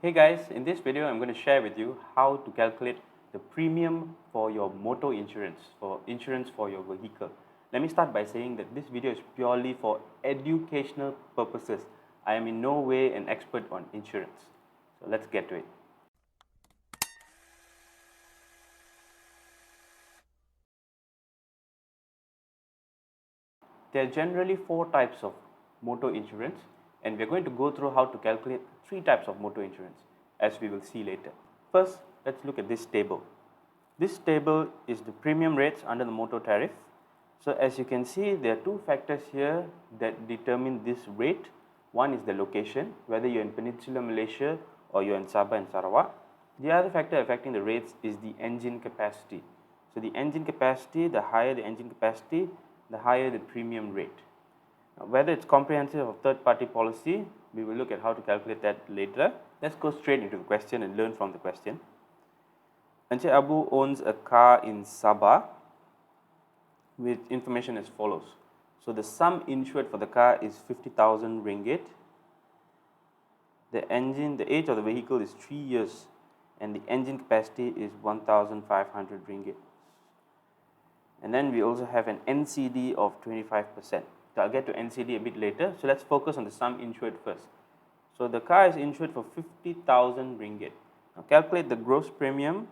Hey guys, in this video I'm going to share with you how to calculate the premium for your motor insurance, for insurance for your vehicle. Let me start by saying that this video is purely for educational purposes. I am in no way an expert on insurance. So let's get to it. There are generally 4 types of motor insurance, and we're going to go through how to calculate 3 types of motor insurance, as we will see later. First, let's look at this table. This table is the premium rates under the motor tariff. So as you can see, there are 2 factors here that determine this rate. One is the location, whether you're in Peninsular Malaysia or you're in Sabah and Sarawak. The other factor affecting the rates is the engine capacity. So the engine capacity, the higher the engine capacity, the higher the premium rate. Now, whether it's comprehensive or third-party policy, we will look at how to calculate that later. Let's go straight into the question and learn from the question. Encik Abu owns a car in Sabah with information as follows. So the sum insured for the car is 50,000 ringgit. The age of the vehicle is 3 years and the engine capacity is 1,500 ringgit. And then we also have an NCD of 25%. So I'll get to NCD a bit later. So let's focus on the sum insured first. So the car is insured for 50,000 ringgit. Now calculate the gross premium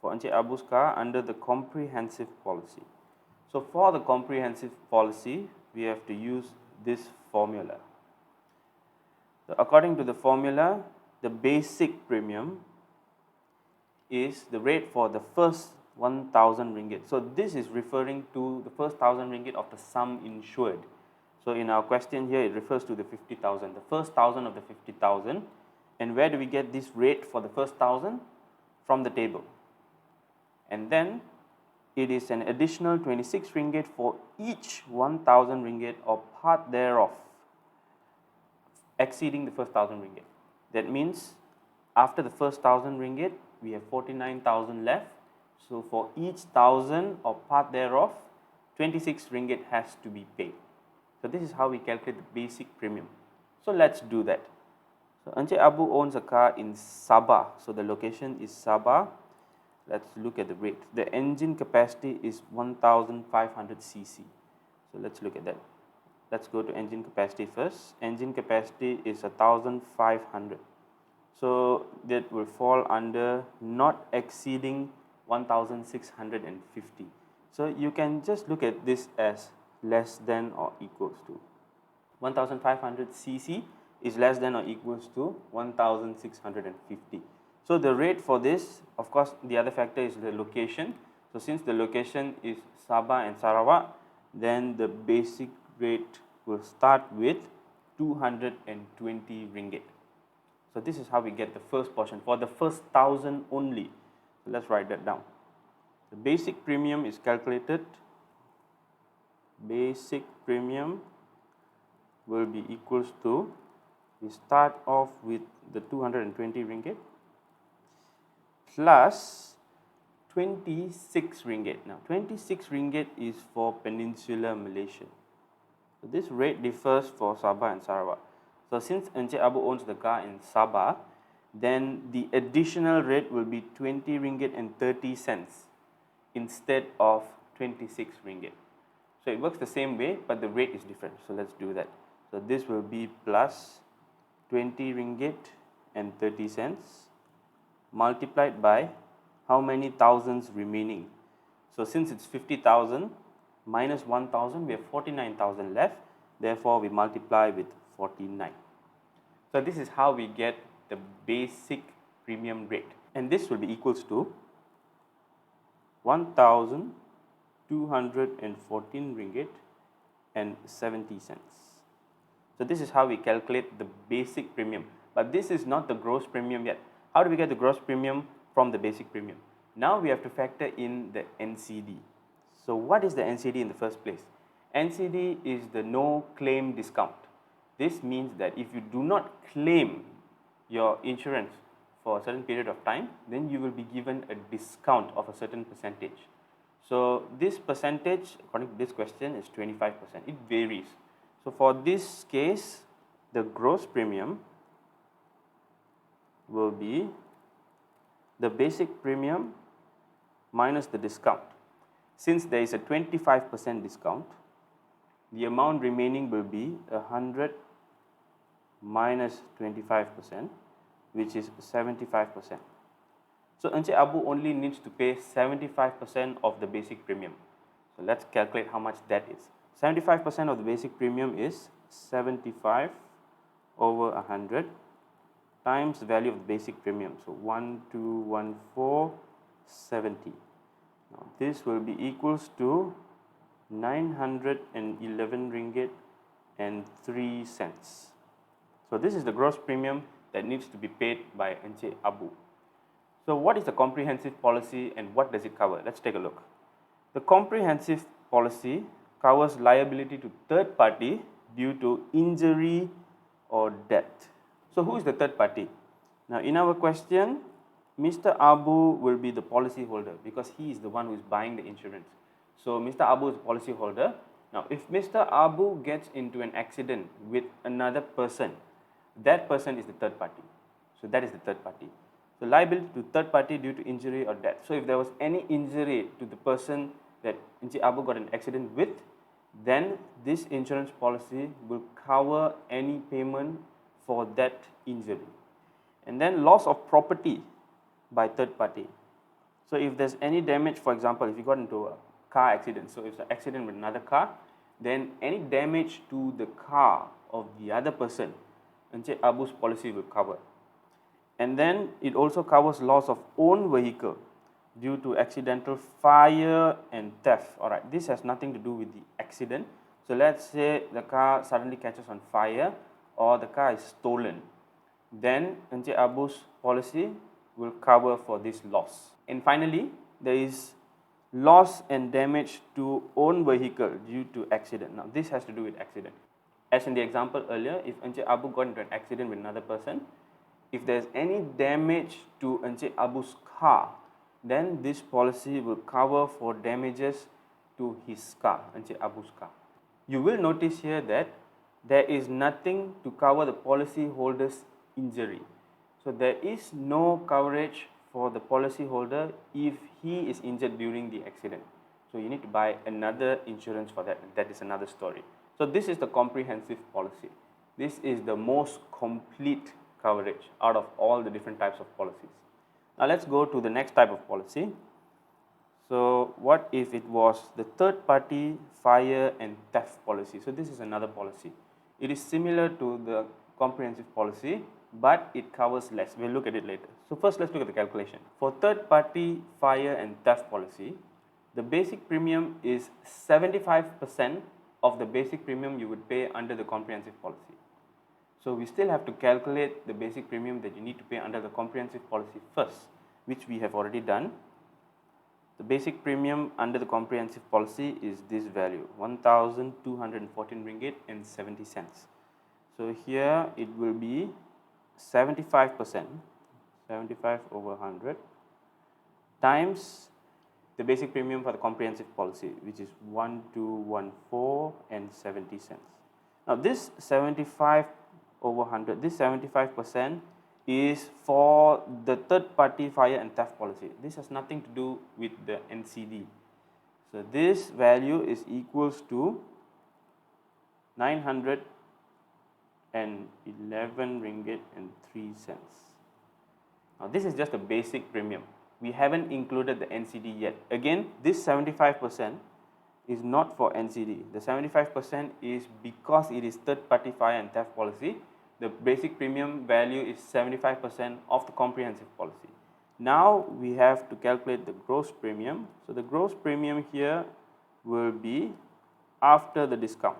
for Encik Abu's car under the comprehensive policy. So for the comprehensive policy, we have to use this formula. So according to the formula, the basic premium is the rate for the first 1,000 ringgit. So this is referring to the first 1,000 ringgit of the sum insured. So in our question here, it refers to the 50,000, the first 1,000 of the 50,000. And where do we get this rate for the first 1,000? From the table. And then it is an additional 26 ringgit for each 1,000 ringgit or part thereof exceeding the first 1,000 ringgit. That means after the first 1,000 ringgit, we have 49,000 left. So for each 1,000 or part thereof, 26 ringgit has to be paid. So this is how we calculate the basic premium. So let's do that. So Encik Abu owns a car in Sabah. So the location is Sabah. Let's look at the rate. The engine capacity is 1,500 cc. So let's look at that. Let's go to engine capacity first. Engine capacity is 1,500. So that will fall under not exceeding 1,650. So you can just look at this as less than or equals to 1,500 cc is less than or equals to 1,650. So the rate for this, of course, the other factor is the location. So since the location is Sabah and Sarawak, then the basic rate will start with 220 ringgit. So this is how we get the first portion for the first 1,000 only. So let's write that down. The basic premium is calculated. Basic premium will be equals to, we start off with the 220 ringgit plus 26 ringgit. Now 26 ringgit is for Peninsular Malaysia. So this rate differs for Sabah and Sarawak. So since Encik Abu owns the car in Sabah, then the additional rate will be 20 ringgit and 30 cents instead of 26 ringgit. So it works the same way, but the rate is different. So let's do that. So this will be plus 20 ringgit and 30 cents multiplied by how many thousands remaining. So since it's 50,000 minus 1,000, we have 49,000 left. Therefore, we multiply with 49. So this is how we get the basic premium rate. And this will be equals to 1,214 ringgit and 70 cents. So this is how we calculate the basic premium. But this is not the gross premium yet. How do we get the gross premium from the basic premium? Now we have to factor in the NCD. So what is the NCD in the first place? NCD is the no claim discount. This means that if you do not claim your insurance for a certain period of time, then you will be given a discount of a certain percentage. So this percentage, according to this question, is 25%. It varies. So for this case, the gross premium will be the basic premium minus the discount. Since there is a 25% discount, the amount remaining will be 100 minus 25%, which is 75%. So Encik Abu only needs to pay 75% of the basic premium. So let's calculate how much that is. 75% of the basic premium is 75 over 100 times the value of the basic premium. So 121470. Now this will be equals to 911 ringgit and 3 cents. So this is the gross premium that needs to be paid by Encik Abu. So what is the comprehensive policy and what does it cover? Let's take a look. The comprehensive policy covers liability to third party due to injury or death. So who is the third party? Now in our question, Mr. Abu will be the policy holder because he is the one who is buying the insurance. So Mr. Abu is the policy holder. Now if Mr. Abu gets into an accident with another person, that person is the third party. So that is the third party. So liability to third party due to injury or death. So if there was any injury to the person that Encik Abu got an accident with, then this insurance policy will cover any payment for that injury. And then loss of property by third party. So if there's any damage, for example, if you got into a car accident, so if it's an accident with another car, then any damage to the car of the other person, Encik Abu's policy will cover. And then it also covers loss of own vehicle due to accidental fire and theft. Alright, this has nothing to do with the accident. So let's say the car suddenly catches on fire or the car is stolen. Then Encik Abu's policy will cover for this loss. And finally, there is loss and damage to own vehicle due to accident. Now this has to do with accident. As in the example earlier, if Encik Abu got into an accident with another person, if there's any damage to Encik Abu's car, then this policy will cover for damages to his car, Encik Abu's car. You will notice here that there is nothing to cover the policy holder's injury. So there is no coverage for the policy holder if he is injured during the accident. So you need to buy another insurance for that. That is another story. So this is the comprehensive policy. This is the most complete coverage out of all the different types of policies. Now let's go to the next type of policy. So what if it was the third party fire and theft policy? So this is another policy. It is similar to the comprehensive policy, but it covers less. We'll look at it later. So first let's look at the calculation. For third party fire and theft policy, the basic premium is 75% of the basic premium you would pay under the comprehensive policy. So we still have to calculate the basic premium that you need to pay under the comprehensive policy first, which we have already done. The basic premium under the comprehensive policy is this value, 1,214 ringgit and 70 cents. So here it will be 75%, 75 over 100 times the basic premium for the comprehensive policy, which is 1,214 and 70 cents. Now this 75 over 100, this 75% is for the third party fire and theft policy. This has nothing to do with the NCD. So this value is equals to 911 ringgit and 3 cents. Now this is just a basic premium. We haven't included the NCD yet. Again, this 75% is not for NCD. The 75% is because it is third party fire and theft policy. The basic premium value is 75% of the comprehensive policy. Now we have to calculate the gross premium. So the gross premium here will be after the discount.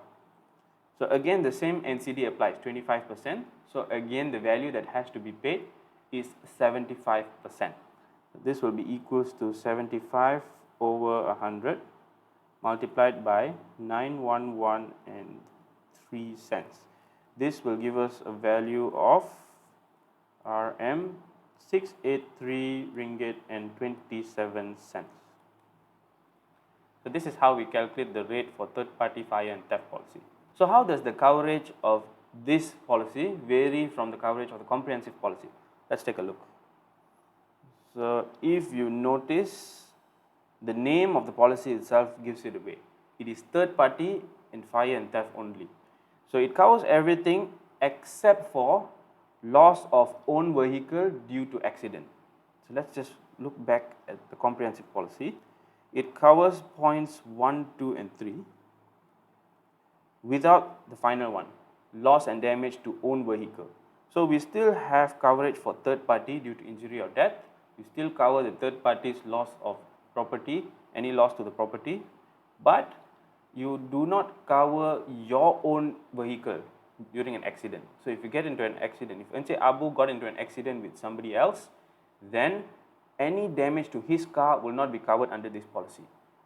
So again the same NCD applies, 25%. So again the value that has to be paid is 75%. This will be equals to 75 over 100 multiplied by 911 and 3 cents. This will give us a value of RM 683 ringgit and 27 cents. So this is how we calculate the rate for third party fire and theft policy. So how does the coverage of this policy vary from the coverage of the comprehensive policy? Let's take a look. So if you notice, the name of the policy itself gives it away. It is third party and fire and theft only. So it covers everything except for loss of own vehicle due to accident. So let's just look back at the comprehensive policy. It covers points 1, 2 and 3 without the final one, loss and damage to own vehicle. So we still have coverage for third party due to injury or death. We still cover the third party's loss of property, any loss to the property, but you do not cover your own vehicle during an accident. So if you get into an accident, if Encik Abu got into an accident with somebody else, then any damage to his car will not be covered under this policy.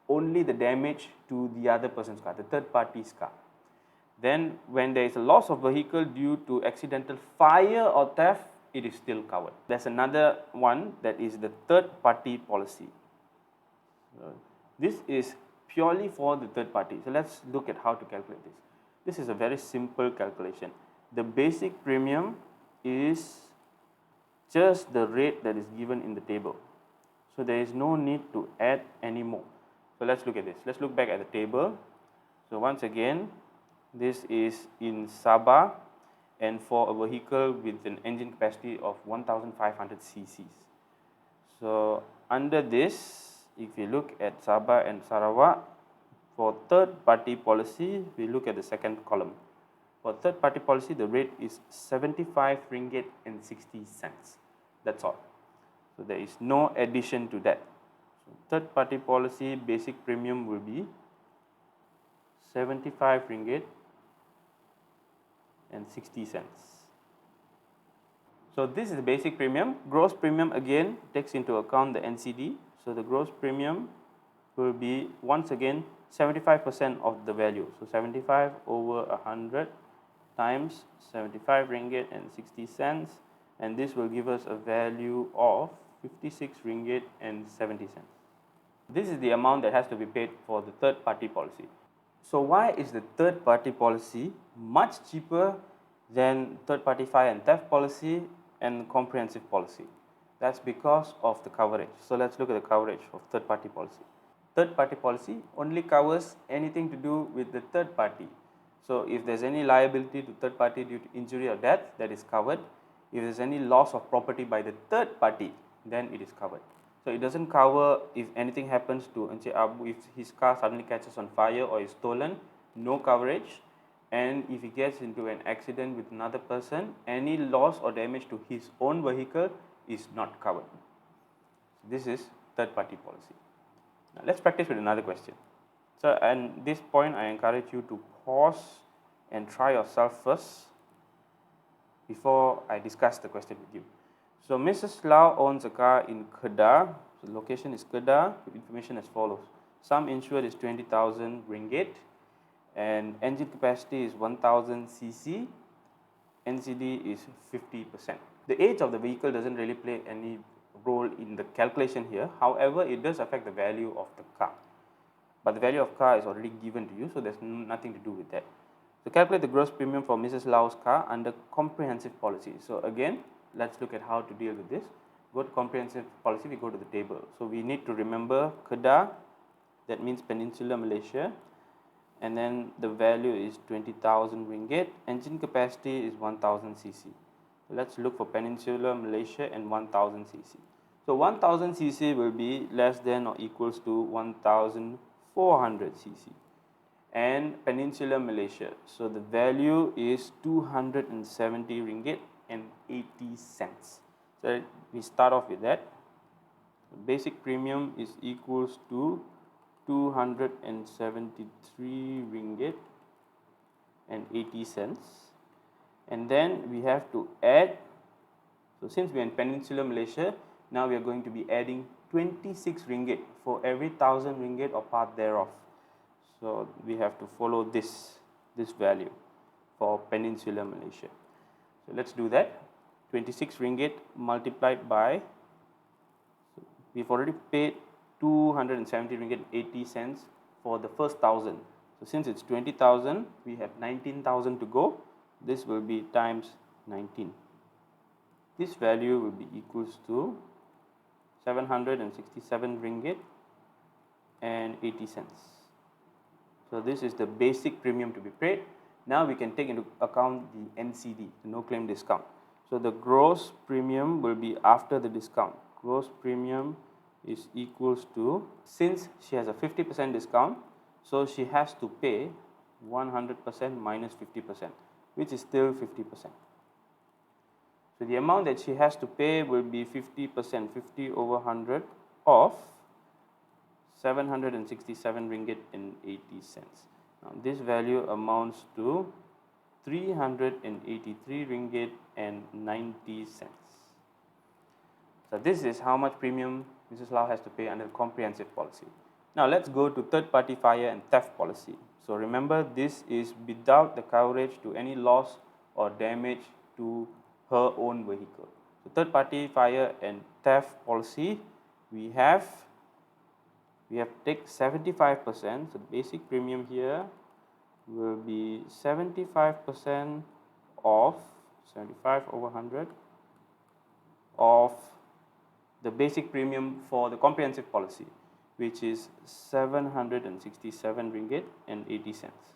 Only the damage to the other person's car, the third party's car. Then when there is a loss of vehicle due to accidental fire or theft, it is still covered. There's another one that is the third party policy. This is purely for the third party. So let's look at how to calculate this. This is a very simple calculation. The basic premium is just the rate that is given in the table. So there is no need to add any more. So let's look at this. Let's look back at the table. So once again, this is in Sabah and for a vehicle with an engine capacity of 1500 cc's. So under this, if you look at Sabah and Sarawak, for third party policy, we look at the second column. For third party policy, the rate is 75 ringgit and 60 cents. That's all. So there is no addition to that. So third party policy basic premium will be 75 ringgit and 60 cents. So this is the basic premium. Gross premium again takes into account the NCD. So the gross premium will be once again 75% of the value. So 75 over 100 times 75 ringgit and 60 cents, and this will give us a value of 56 ringgit and 70 cents. This is the amount that has to be paid for the third party policy. So why is the third party policy much cheaper than third party fire and theft policy and comprehensive policy? That's because of the coverage. So let's look at the coverage of third party policy. Third party policy only covers anything to do with the third party. So if there's any liability to third party due to injury or death, that is covered. If there's any loss of property by the third party, then it is covered. So it doesn't cover if anything happens to Encik Abu, if his car suddenly catches on fire or is stolen, no coverage. And if he gets into an accident with another person, any loss or damage to his own vehicle is not covered. This is third party policy. Now let's practice with another question. So at this point, I encourage you to pause and try yourself first before I discuss the question with you. So Mrs. Lau owns a car in Kedah. So the location is Kedah. Information as follows. Sum insured is 20,000 ringgit and engine capacity is 1000 cc. NCD is 50%. The age of the vehicle doesn't really play any role in the calculation here. However, it does affect the value of the car. But the value of car is already given to you, so there's nothing to do with that. So calculate the gross premium for Mrs. Lau's car under comprehensive policy. So again, let's look at how to deal with this. Go to comprehensive policy, we go to the table. So we need to remember Kedah, that means Peninsular Malaysia, and then the value is 20,000 ringgit. Engine capacity is 1000 cc. So let's look for Peninsular Malaysia and 1000 cc. So 1000 cc will be less than or equals to 1400 cc. And Peninsular Malaysia, so the value is 270 ringgit and 80 cents. So we start off with that. The basic premium is equals to 273 ringgit and 80 cents. And then we have to add, so since we are in Peninsular Malaysia, now we are going to be adding 26 ringgit for every 1000 ringgit or part thereof. So we have to follow this value for Peninsular Malaysia. So let's do that. 26 ringgit multiplied by, so we've already paid 270 ringgit 80 cents for the first 1000. So since it's 20,000, we have 19,000 to go. This will be times 19. this value will be equals to 767 ringgit and 80 cents. So this is the basic premium to be paid. Now we can take into account the NCD, the no claim discount. So the gross premium will be after the discount. Gross premium is equals to, since she has a 50% discount, so she has to pay 100% minus 50%, which is still 50%. So the amount that she has to pay will be 50%, 50 over 100 of 767 ringgit and 80 cents. Now this value amounts to 383 ringgit and 90 cents. So this is how much premium Mrs. Lau has to pay under the comprehensive policy. Now let's go to third party fire and theft policy. So remember, this is without the coverage to any loss or damage to her own vehicle. So third party fire and theft policy, we have take 75%. So the basic premium here will be 75% of 75 over 100 of the basic premium for the comprehensive policy, which is 767 ringgit and 80 cents.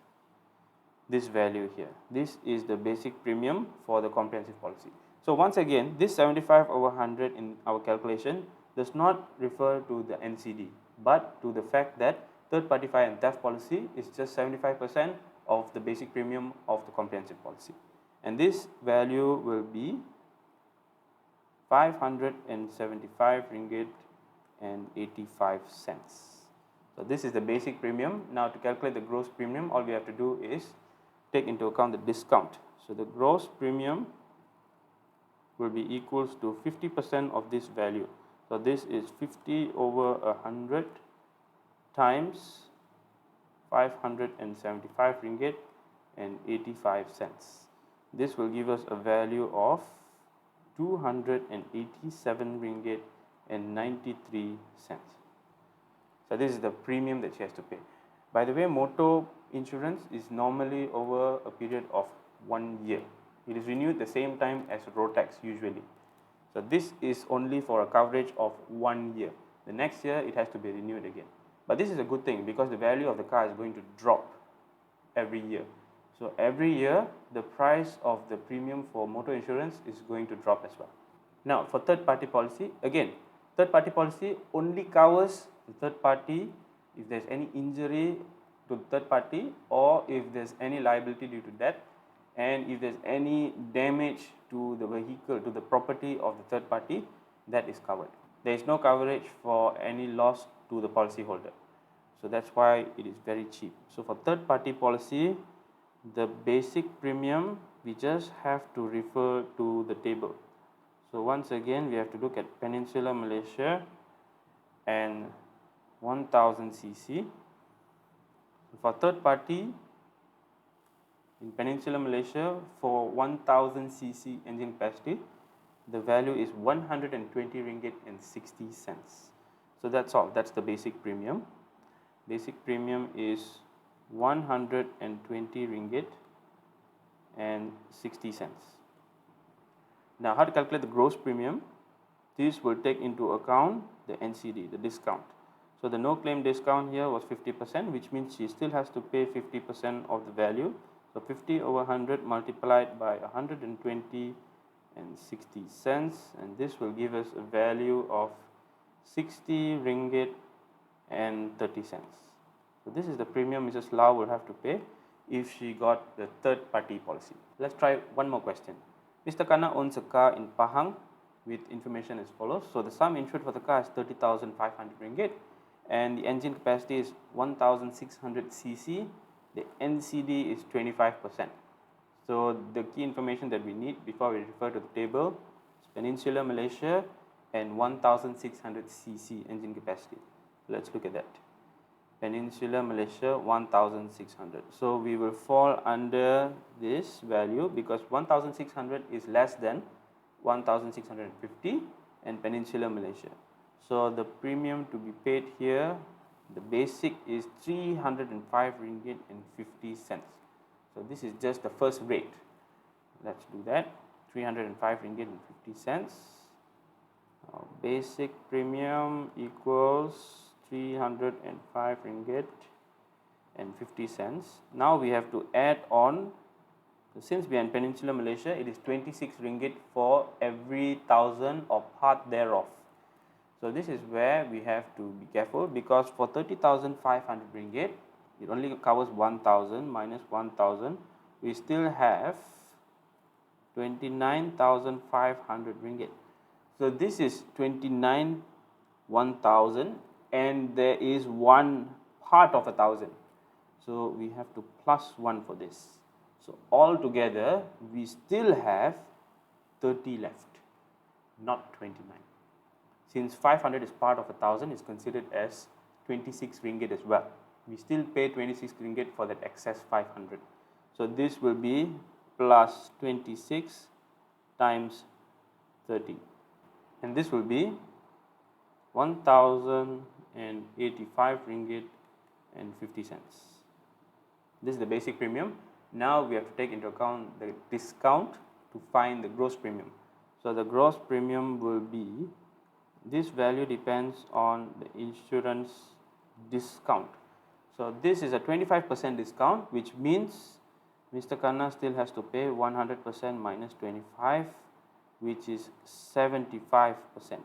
This value here, this is the basic premium for the comprehensive policy. So once again, this 75 over 100 in our calculation does not refer to the NCD, but to the fact that third party fire and theft policy is just 75% of the basic premium of the comprehensive policy. And this value will be 575 ringgit and 85 cents. So this is the basic premium. Now to calculate the gross premium, all we have to do is take into account the discount. So the gross premium will be equals to 50% of this value. So this is 50 over 100 times 575 ringgit and 85 cents. This will give us a value of 287 ringgit and 93 cents. So this is the premium that she has to pay. By the way, motor insurance is normally over a period of 1 year. It is renewed the same time as road tax usually. So this is only for a coverage of 1 year. The next year it has to be renewed again. But this is a good thing because the value of the car is going to drop every year. So every year the price of the premium for motor insurance is going to drop as well. Now for third party policy, again, third party policy only covers the third party if there's any injury to the third party, or if there's any liability due to death, and if there's any damage to the vehicle, to the property of the third party, that is covered. There is no coverage for any loss to the policyholder. So that's why it is very cheap. So for third party policy, the basic premium, we just have to refer to the table. So once again, we have to look at Peninsular Malaysia and 1000 cc. For third party, in Peninsular Malaysia, for 1000 cc engine capacity, the value is 120 ringgit and 60 cents. So that's all. That's the basic premium. Basic premium is 120 ringgit and 60 cents. Now, how to calculate the gross premium? This will take into account the NCD, the discount. So the no claim discount here was 50%, which means she still has to pay 50% of the value. So 50 over 100 multiplied by 120 and 60 cents, and this will give us a value of 60 ringgit and 30 cents. So this is the premium Mrs. Lau will have to pay if she got the third party policy. Let's try one more question. Mr. Kana owns a car in Pahang with information as follows. So the sum insured for the car is 30,500 ringgit and the engine capacity is 1600 cc. The NCD is 25%. So the key information that we need before we refer to the table is Peninsular Malaysia and 1600 cc engine capacity. Let's look at that. Peninsular Malaysia 1600. So we will fall under this value because 1600 is less than 1650 and Peninsular Malaysia. So the premium to be paid here, the basic is 305 ringgit and 50 cents. So this is just the first rate. Let's do that. 305 ringgit and 50 cents. Basic premium equals 305 ringgit and 50 cents. Now we have to add on, so since we are in Peninsular Malaysia, it is 26 ringgit for every 1,000 or part thereof. So this is where we have to be careful, because for 30,500 ringgit, it only covers 1,000 minus 1,000. We still have 29,500 ringgit. So this is 1,000 and there is one part of 1,000. So we have to plus 1 for this. So altogether, we still have 30 left, not 29. Since 500 is part of 1,000, it's considered as 26 ringgit as well. We still pay 26 ringgit for that excess 500. So this will be plus 26 times 30. And this will be 1,085 ringgit and 50 cents. This is the basic premium. Now we have to take into account the discount to find the gross premium. So the gross premium will be, this value depends on the insurance discount. So this is a 25% discount, which means Mr. Khanna still has to pay 100% minus 25, which is 75%. So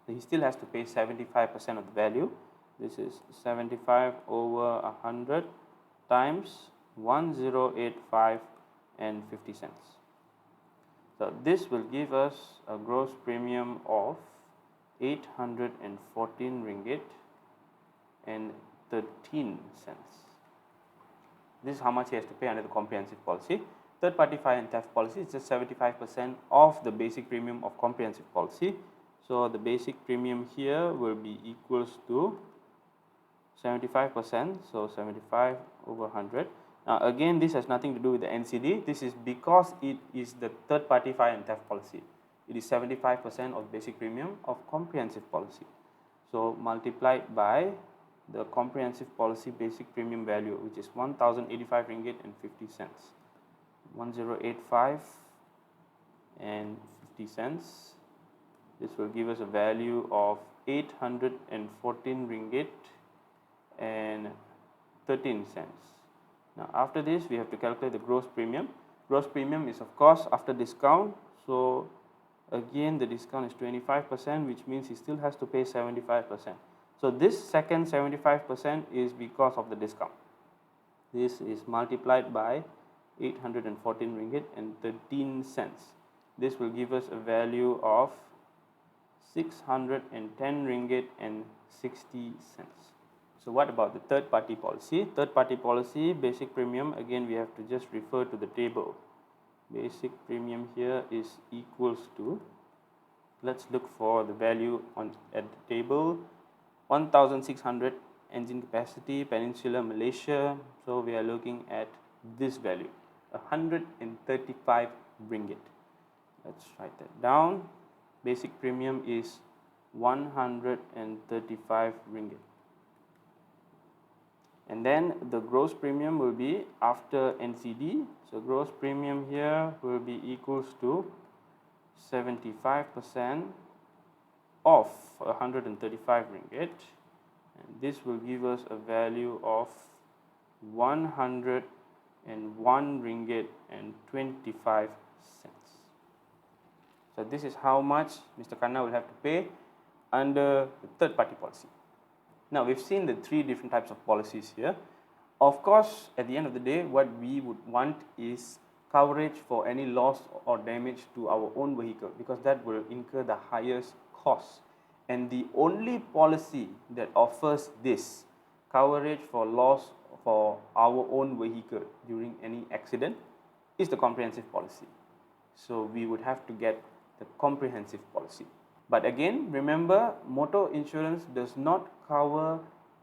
he still has to pay 75% of the value. This is 75 over 100 times 1085 and 50 cents. So this will give us a gross premium of 814 ringgit and 13 cents. This is how much he has to pay under the comprehensive policy. Third party fire and theft policy is just 75% of the basic premium of comprehensive policy. So the basic premium here will be equals to 75%, so 75 over 100. Now again, this has nothing to do with the NCD. This is because it is the third party fire and theft policy. It is 75% of basic premium of comprehensive policy. So multiplied by the comprehensive policy basic premium value, which is 1,085 ringgit and 50 cents. 1085 and 50 cents. This will give us a value of 814 ringgit and 13 cents. Now after this, we have to calculate the gross premium. Gross premium is of course after discount. So again, the discount is 25%, which means he still has to pay 75%. So this second 75% is because of the discount. This is multiplied by 814 ringgit and 13 cents. This will give us a value of 610 ringgit and 60 cents. So what about the third party policy? Third party policy basic premium, again we have to just refer to the table. Basic premium here is equals to, let's look for the value at the table, 1,600 engine capacity, Peninsular Malaysia. So we are looking at this value, 135 ringgit. Let's write that down. Basic premium is 135 ringgit. And then the gross premium will be after NCD. So gross premium here will be equals to 75% of 135 ringgit. And this will give us a value of 101 ringgit and 25 cents. So this is how much Mr. Khanna will have to pay under the third party policy. Now we've seen the three different types of policies here. Of course, at the end of the day, what we would want is coverage for any loss or damage to our own vehicle, because that will incur the highest cost. And the only policy that offers this coverage for loss for our own vehicle during any accident is the comprehensive policy. So we would have to get the comprehensive policy. But again, remember, motor insurance does not cover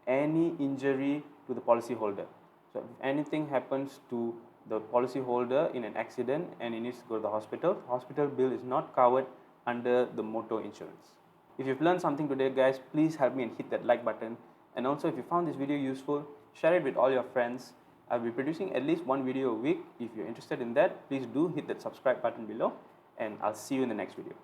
any injury to the policyholder. So if anything happens to the policyholder in an accident and he needs to go to the hospital bill is not covered under the motor insurance. If you've learned something today, guys, please help me and hit that like button. And also, if you found this video useful, share it with all your friends. I'll be producing at least one video a week. If you're interested in that, please do hit that subscribe button below. and I'll see you in the next video.